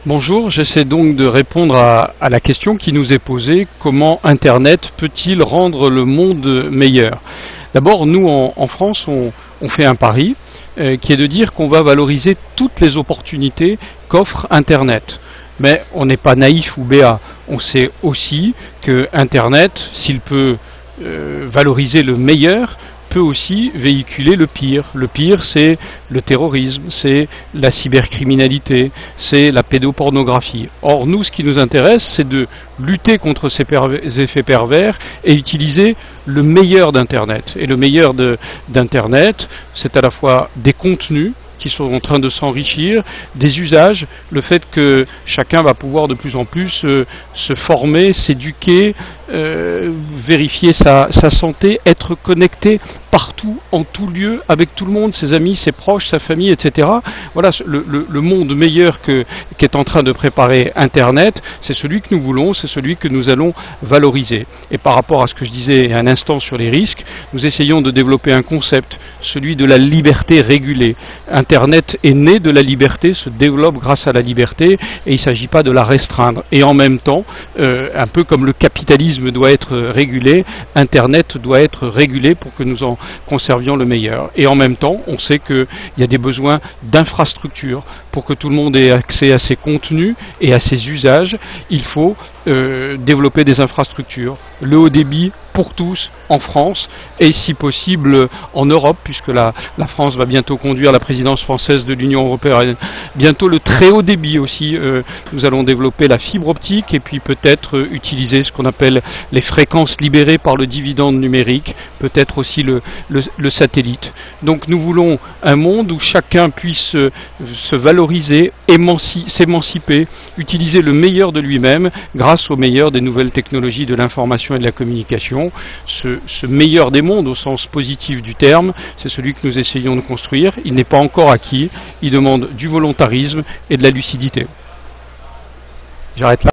Bonjour, j'essaie donc de répondre à la question qui nous est posée: comment Internet peut-il rendre le monde meilleur? D'abord, nous en France, on fait un pari qui est de dire qu'on va valoriser toutes les opportunités qu'offre Internet. Mais on n'est pas naïf ou béat. On sait aussi que Internet, s'il peut valoriser le meilleur, peut aussi véhiculer le pire. Le pire, c'est le terrorisme, c'est la cybercriminalité, c'est la pédopornographie. Or, nous, ce qui nous intéresse, c'est de lutter contre ces effets pervers et utiliser le meilleur d'Internet. Et le meilleur d'Internet, c'est à la fois des contenus qui sont en train de s'enrichir, des usages, le fait que chacun va pouvoir de plus en plus se former, s'éduquer, vérifier sa santé, être connecté partout, en tout lieu, avec tout le monde, ses amis, ses proches, sa famille, etc. Voilà, le monde meilleur qu'est en train de préparer Internet, c'est celui que nous voulons, c'est celui que nous allons valoriser. Et par rapport à ce que je disais un instant sur les risques, nous essayons de développer un concept, celui de la liberté régulée. Internet est né de la liberté, se développe grâce à la liberté, et il ne s'agit pas de la restreindre. Et en même temps, un peu comme le capitalisme doit être régulé, Internet doit être régulé pour que nous en conservions le meilleur. Et en même temps, on sait qu'il y a des besoins d'infrastructures. Pour que tout le monde ait accès à ces contenus et à ces usages, il faut développer des infrastructures. Le haut débit pour tous en France et si possible en Europe, puisque la France va bientôt conduire la présidence française de l'Union européenne. Bientôt le très haut débit aussi. Nous allons développer la fibre optique et puis peut-être utiliser ce qu'on appelle les fréquences libérées par le dividende numérique, peut-être aussi le satellite. Donc nous voulons un monde où chacun puisse se valoriser, s'émanciper, utiliser le meilleur de lui-même grâce au meilleur des nouvelles technologies de l'information et de la communication. Ce meilleur des mondes au sens positif du terme, c'est celui que nous essayons de construire. Il n'est pas encore acquis, il demande du volontarisme et de la lucidité. J'arrête là.